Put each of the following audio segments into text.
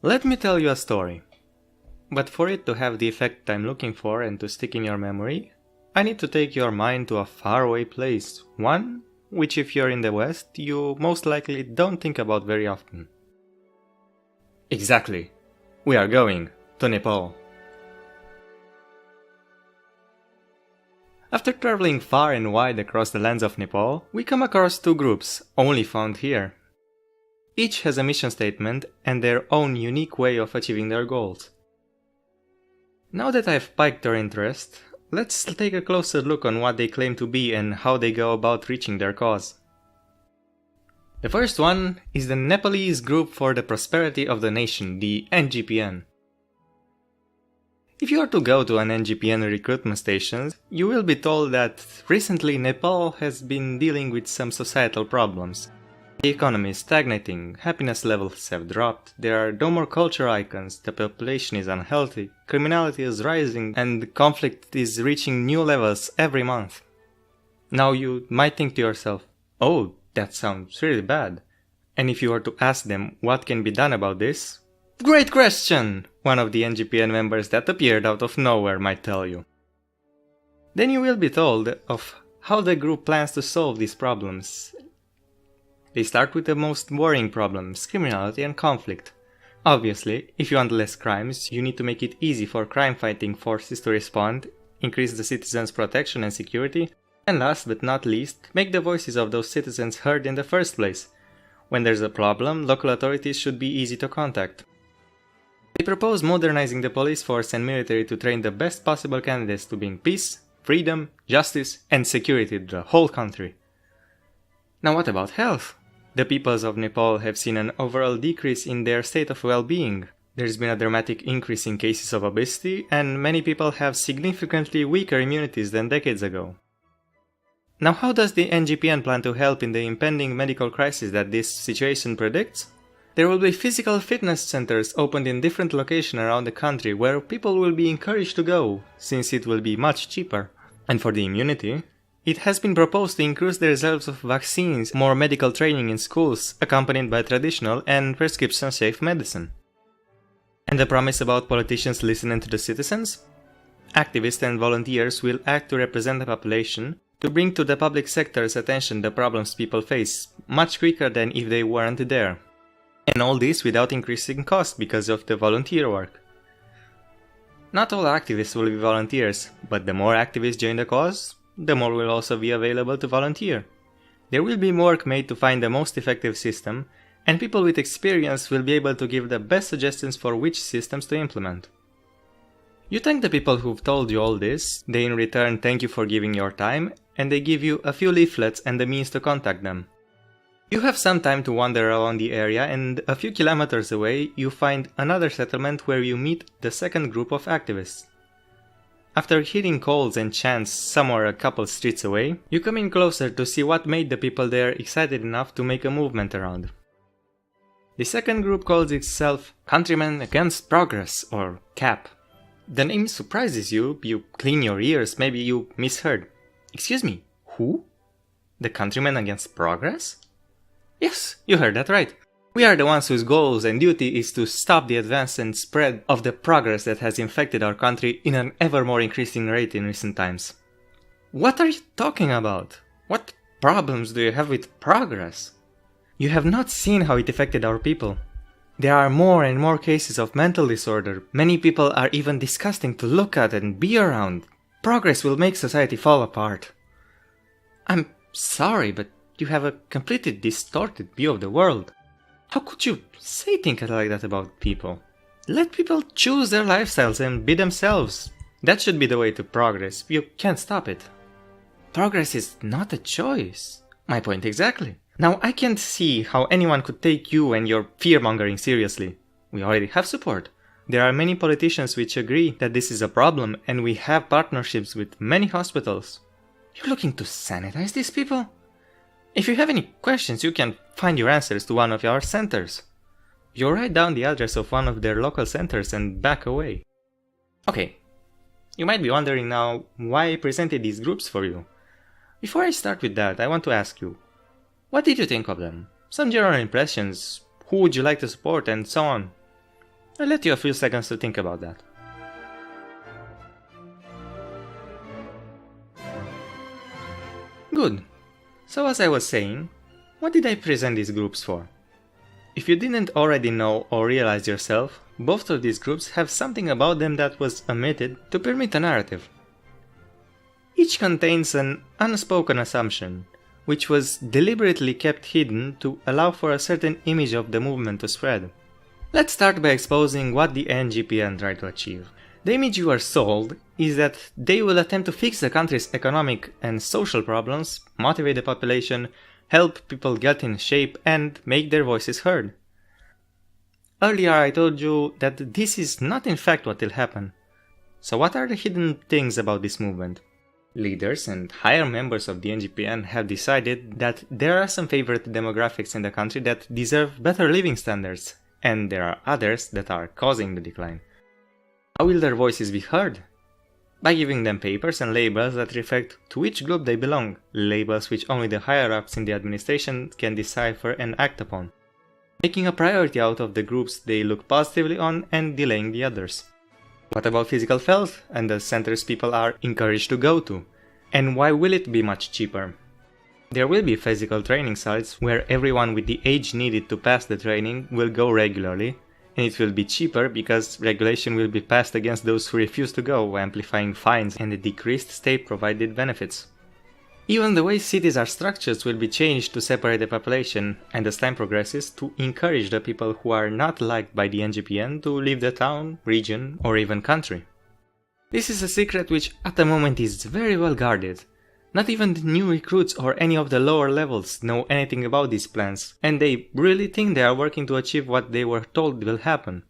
Let me tell you a story. But for it to have the effect I'm looking for and to stick in your memory, I need to take your mind to a faraway place, one which if you're in the West, you most likely don't think about very often. Exactly. We are going to Nepal. After traveling far and wide across the lands of Nepal, we come across two groups, only found here. Each has a mission statement and their own unique way of achieving their goals. Now that I've piqued your interest, let's take a closer look on what they claim to be and how they go about reaching their cause. The first one is the Nepalese Group for the Prosperity of the Nation, the NGPN. If you are to go to an NGPN recruitment station, you will be told that recently Nepal has been dealing with some societal problems. The economy is stagnating, happiness levels have dropped, there are no more culture icons, the population is unhealthy, criminality is rising, and conflict is reaching new levels every month. Now you might think to yourself, oh, that sounds really bad. And if you were to ask them what can be done about this, great question! One of the NGPN members that appeared out of nowhere might tell you. Then you will be told of how the group plans to solve these problems. They start with the most worrying problems, criminality and conflict. Obviously, if you want less crimes, you need to make it easy for crime-fighting forces to respond, increase the citizens' protection and security, and last but not least, make the voices of those citizens heard in the first place. When there's a problem, local authorities should be easy to contact. They propose modernizing the police force and military to train the best possible candidates to bring peace, freedom, justice, and security to the whole country. Now what about health? The peoples of Nepal have seen an overall decrease in their state of well-being. There's been a dramatic increase in cases of obesity, and many people have significantly weaker immunities than decades ago. Now how does the NGPN plan to help in the impending medical crisis that this situation predicts? There will be physical fitness centers opened in different locations around the country where people will be encouraged to go, since it will be much cheaper. And for the immunity, it has been proposed to increase the reserves of vaccines, more medical training in schools, accompanied by traditional and prescription-safe medicine. And the promise about politicians listening to the citizens? Activists and volunteers will act to represent the population, to bring to the public sector's attention the problems people face, much quicker than if they weren't there. And all this without increasing cost because of the volunteer work. Not all activists will be volunteers, but the more activists join the cause, the more will also be available to volunteer. There will be work made to find the most effective system, and people with experience will be able to give the best suggestions for which systems to implement. You thank the people who've told you all this, they in return thank you for giving your time, and they give you a few leaflets and the means to contact them. You have some time to wander around the area, and a few kilometers away you find another settlement where you meet the second group of activists. After hearing calls and chants somewhere a couple streets away, you come in closer to see what made the people there excited enough to make a movement around. The second group calls itself Countrymen Against Progress, or CAP. The name surprises you, you clean your ears, maybe you misheard. Excuse me, who? The Countrymen Against Progress? Yes, you heard that right. We are the ones whose goals and duty is to stop the advance and spread of the progress that has infected our country in an ever more increasing rate in recent times. What are you talking about? What problems do you have with progress? You have not seen how it affected our people. There are more and more cases of mental disorder. Many people are even disgusting to look at and be around. Progress will make society fall apart. I'm sorry, but you have a completely distorted view of the world. How could you say things like that about people? Let people choose their lifestyles and be themselves. That should be the way to progress. You can't stop it. Progress is not a choice. My point exactly. Now I can't see how anyone could take you and your fear-mongering seriously. We already have support. There are many politicians which agree that this is a problem, and we have partnerships with many hospitals. You're looking to sanitize these people? If you have any questions, you can find your answers to one of our centers. You write down the address of one of their local centers and back away. Okay, you might be wondering now why I presented these groups for you. Before I start with that, I want to ask you, what did you think of them? Some general impressions, who would you like to support, and so on. I'll let you a few seconds to think about that. Good. So as I was saying, what did I present these groups for? If you didn't already know or realize yourself, both of these groups have something about them that was omitted to permit a narrative. Each contains an unspoken assumption, which was deliberately kept hidden to allow for a certain image of the movement to spread. Let's start by exposing what the NGPN tried to achieve. The image you are sold is that they will attempt to fix the country's economic and social problems, motivate the population, help people get in shape, and make their voices heard. Earlier I told you that this is not in fact what will happen. So what are the hidden things about this movement? Leaders and higher members of the NGPN have decided that there are some favorite demographics in the country that deserve better living standards, and there are others that are causing the decline. How will their voices be heard? By giving them papers and labels that reflect to which group they belong, labels which only the higher-ups in the administration can decipher and act upon, making a priority out of the groups they look positively on and delaying the others. What about physical health and the centers people are encouraged to go to? And why will it be much cheaper? There will be physical training sites where everyone with the age needed to pass the training will go regularly, and it will be cheaper because regulation will be passed against those who refuse to go, amplifying fines and the decreased state-provided benefits. Even the way cities are structured will be changed to separate the population, and as time progresses, to encourage the people who are not liked by the NGPN to leave the town, region, or even country. This is a secret which at the moment is very well guarded. Not even the new recruits or any of the lower levels know anything about these plans, and they really think they are working to achieve what they were told will happen.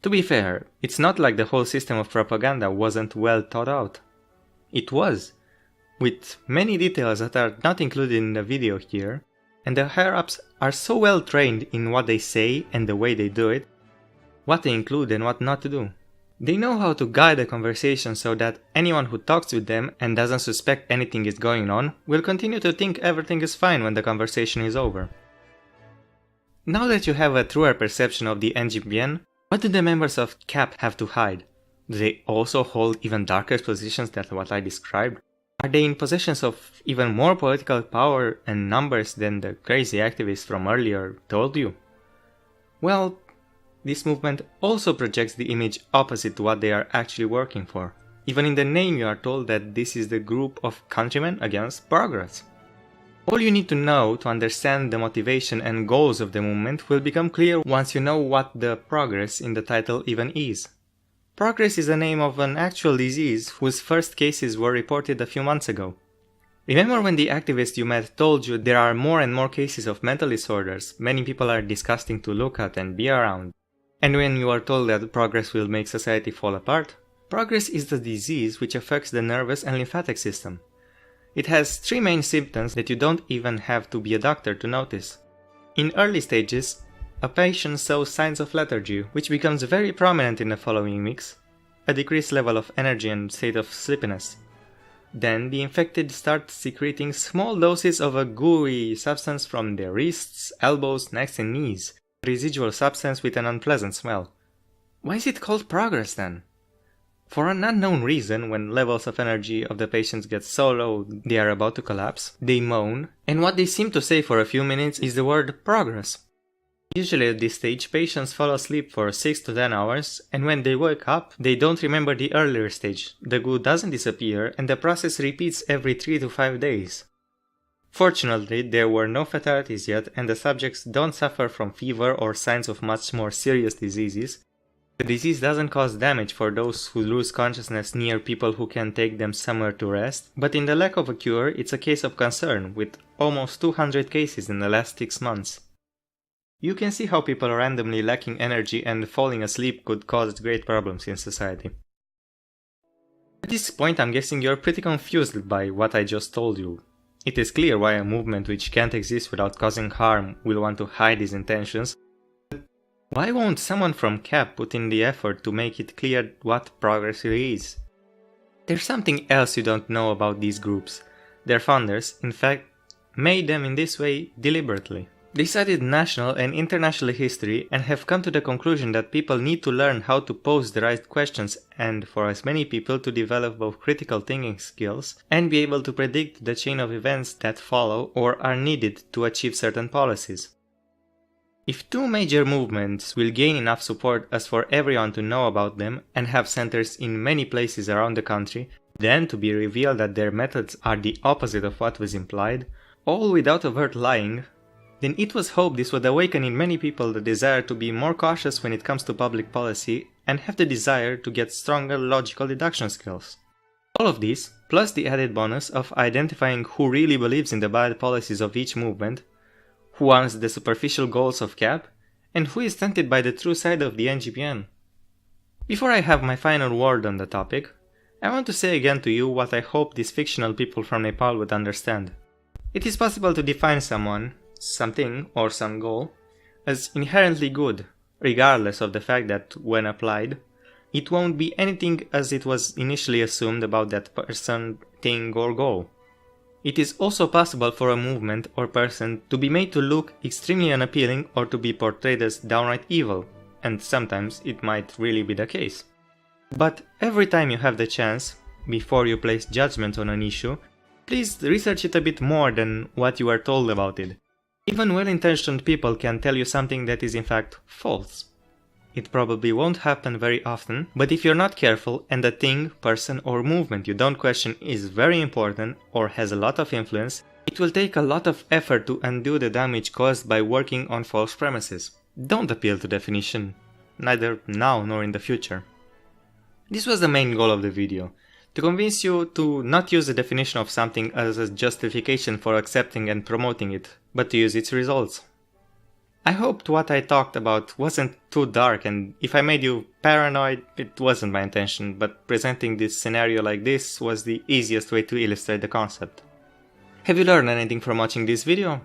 To be fair, it's not like the whole system of propaganda wasn't well thought out. It was, with many details that are not included in the video here, and the higher-ups are so well trained in what they say and the way they do it, what to include and what not to do. They know how to guide the conversation so that anyone who talks with them and doesn't suspect anything is going on will continue to think everything is fine when the conversation is over. Now that you have a truer perception of the NGPN, what do the members of CAP have to hide? Do they also hold even darker positions than what I described? Are they in possession of even more political power and numbers than the crazy activists from earlier told you? Well, this movement also projects the image opposite to what they are actually working for. Even in the name you are told that this is the group of countrymen against progress. All you need to know to understand the motivation and goals of the movement will become clear once you know what the progress in the title even is. Progress is the name of an actual disease whose first cases were reported a few months ago. Remember when the activist you met told you there are more and more cases of mental disorders many people are disgusting to look at and be around? And when you are told that progress will make society fall apart? Progress is the disease which affects the nervous and lymphatic system. It has three main symptoms that you don't even have to be a doctor to notice. In early stages, a patient shows signs of lethargy, which becomes very prominent in the following weeks: a decreased level of energy and state of sleepiness. Then the infected start secreting small doses of a gooey substance from their wrists, elbows, necks and knees, a residual substance with an unpleasant smell. Why is it called progress then? For an unknown reason, when levels of energy of the patients get so low they are about to collapse, they moan, and what they seem to say for a few minutes is the word progress. Usually at this stage, patients fall asleep for 6 to 10 hours, and when they wake up, they don't remember the earlier stage. The goo doesn't disappear, and the process repeats every 3 to 5 days. Fortunately, there were no fatalities yet, and the subjects don't suffer from fever or signs of much more serious diseases. The disease doesn't cause damage for those who lose consciousness near people who can take them somewhere to rest, but in the lack of a cure, it's a case of concern, with almost 200 cases in the last 6 months. You can see how people randomly lacking energy and falling asleep could cause great problems in society. At this point, I'm guessing you're pretty confused by what I just told you. It is clear why a movement which can't exist without causing harm will want to hide its intentions. But why won't someone from CAP put in the effort to make it clear what progress really is? There's something else you don't know about these groups. Their founders, in fact, made them in this way deliberately. They studied national and international history and have come to the conclusion that people need to learn how to pose the right questions and for as many people to develop both critical thinking skills and be able to predict the chain of events that follow or are needed to achieve certain policies. If two major movements will gain enough support as for everyone to know about them and have centers in many places around the country, then to be revealed that their methods are the opposite of what was implied, all without overt lying, then it was hoped this would awaken in many people the desire to be more cautious when it comes to public policy and have the desire to get stronger logical deduction skills. All of this, plus the added bonus of identifying who really believes in the bad policies of each movement, who wants the superficial goals of CAP, and who is tempted by the true side of the NGPN. Before I have my final word on the topic, I want to say again to you what I hope these fictional people from Nepal would understand. It is possible to define someone, something, or some goal as inherently good, regardless of the fact that, when applied, it won't be anything as it was initially assumed about that person, thing, or goal. It is also possible for a movement or person to be made to look extremely unappealing or to be portrayed as downright evil, and sometimes it might really be the case. But every time you have the chance, before you place judgment on an issue, please research it a bit more than what you are told about it. Even well-intentioned people can tell you something that is in fact false. It probably won't happen very often, but if you're not careful and the thing, person or movement you don't question is very important or has a lot of influence, it will take a lot of effort to undo the damage caused by working on false premises. Don't appeal to definition, neither now nor in the future. This was the main goal of the video. To convince you to not use the definition of something as a justification for accepting and promoting it, but to use its results. I hoped what I talked about wasn't too dark, and if I made you paranoid, it wasn't my intention, but presenting this scenario like this was the easiest way to illustrate the concept. Have you learned anything from watching this video?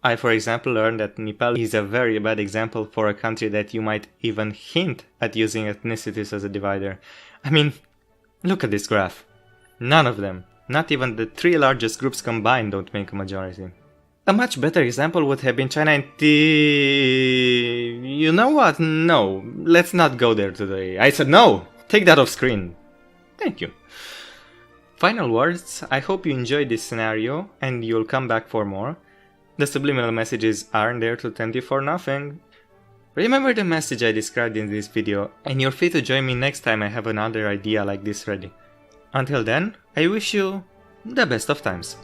I, for example, learned that Nepal is a very bad example for a country that you might even hint at using ethnicities as a divider. I mean, look at this graph. None of them, not even the three largest groups combined, don't make a majority. A much better example would have been China and You know what? No, let's not go there today. I said no! Take that off screen. Thank you. Final words, I hope you enjoyed this scenario and you'll come back for more. The subliminal messages aren't there to tempt you for nothing. Remember the message I described in this video, and you're free to join me next time I have another idea like this ready. Until then, I wish you the best of times.